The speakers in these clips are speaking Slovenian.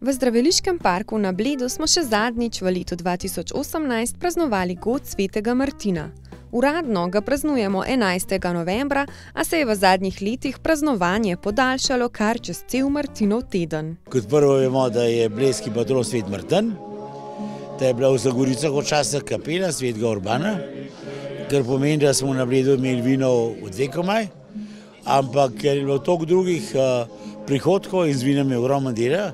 V Zdraviliškem parku na Bledu smo še zadnjič v letu 2018 praznovali god svetega Martina. Uradno ga praznujemo 11. novembra, a se je v zadnjih letih praznovanje podaljšalo kar čez cel Martinov teden. Kot prvo vemo, da je blejski patron svet Martin, da je bila v Zagoricah od časa kapela svetega Urbana, kar pomeni, da smo na Bledu imeli vino od vekomaj, ampak ker je bilo toliko drugih prihodkov in z vinom je ogromno dela,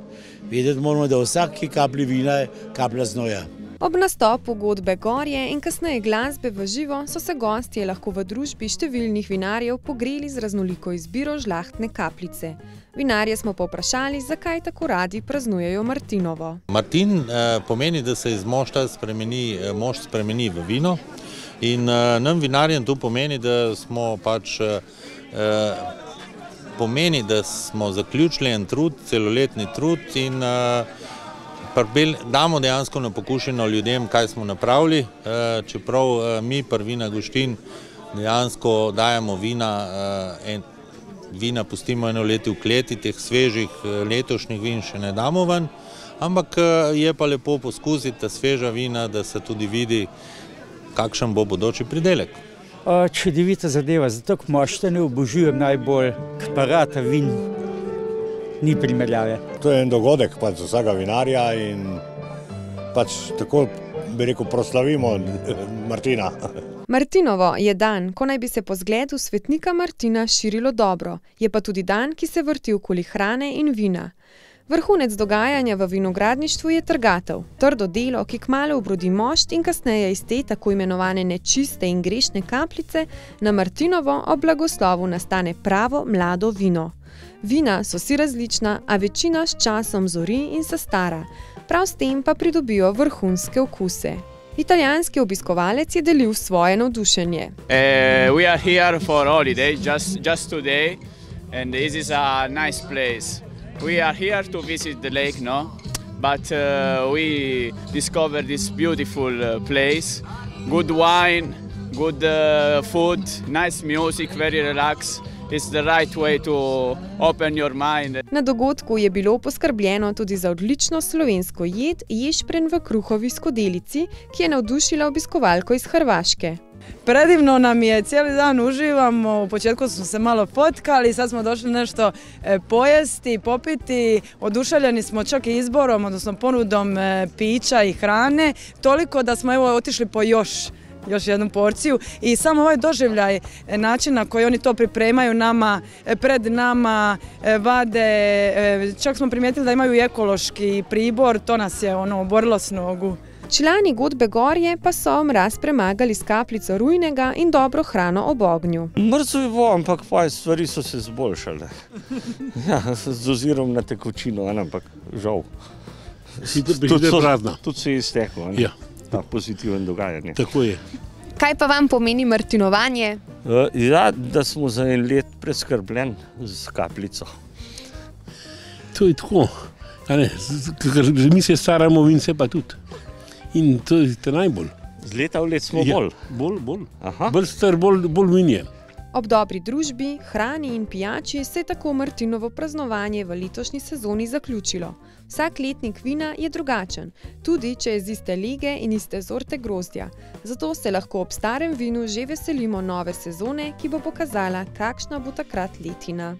vedeti moramo, da vsaki kapli vina je kaplja znoja. Ob nastopu godbe Gorje in kasneje glasbe v živo so se gostje lahko v družbi številnih vinarjev pogreli z raznoliko izbiro žlahtne kapljice. Vinarje smo povprašali, zakaj tako radi praznujejo Martinovo. Martin pomeni, da se iz mošta mošt spremeni v vino in nam vinarjem to pomeni, da smo zaključili en trud, celoletni trud in damo dejansko na pokušino ljudem, kaj smo napravili, čeprav mi pri Vina Guštin dejansko dajemo vina pustimo eno leto v kleti, teh svežih letošnjih vin še ne damo ven, ampak je pa lepo poskusiti ta sveža vina, da se tudi vidi, kakšen bo bodoči pridelek. Čudovita zadeva, zato ko moštane obožujem najbolj, parata vin ni primerjave. To je en dogodek za vsega vinarja in tako bi rekel proslavimo Martina. Martinovo je dan, ko naj bi se po zgledu svetnika Martina širilo dobro, je pa tudi dan, ki se vrti okoli hrane in vina. Vrhunec dogajanja v vinogradništvu je trgatev, trdo delo, ki kmalu obrodi mošt in kasneje iz te tako imenovane nečiste in grešne kapljice na Martinovo ob blagoslovu nastane pravo mlado vino. Vina so si različna, a večina s časom zori in se stara, prav s tem pa pridobijo vrhunske okuse. Italijanski obiskovalec je delil svoje navdušenje. We are here for holiday, just today, and this is a nice place. We are here to visit the lake, no? But we discovered this beautiful place. Good wine, good food, nice music, very relaxed. It's the right way to open your mind. Na dogodku je bilo poskrbljeno tudi za odlično slovensko jed ješprenj v kruhovi skodelici, ki je navdušila obiskovalko iz Hrvaške. Predivno nam je, cijeli dan uživamo, u početku smo se malo fotkali, sad smo došli nešto pojesti, popiti, oduševljeni smo čak i izborom, odnosno ponudom pića i hrane, toliko da smo evo otišli po još jednu porciju i samo ovaj doživljaj, način na koji oni to pripremaju nama, pred nama, vade, čak smo primijetili da imaju i ekološki pribor, to nas je oborilo s nogu. Člani godbe Gorje pa so mraz premagali s kapljico rujnega in dobro hrano ob ognju. Mrzo je bo, ampak stvari so se zboljšale. Ja, z ozirom na tekočino, ampak žal. Tudi se je izteklo. Ta pozitiven dogajanje. Tako je. Kaj pa vam pomeni martinovanje? Ja, da smo za en let preskrbljen z kapljico. To je tako. Ker mi se staramo, vin se pa tudi. In to je najbolj. Z leta v let smo bolj. Bolj. Bolj star, bolj vin je. Ob dobri družbi, hrani in pijači se je tako Martinovo praznovanje v letošnji sezoni zaključilo. Vsak letnik vina je drugačen, tudi če je z iste lige in iste sorte grozdja. Zato se lahko ob starem vinu že veselimo nove sezone, ki bo pokazala, kakšna bo takrat letina.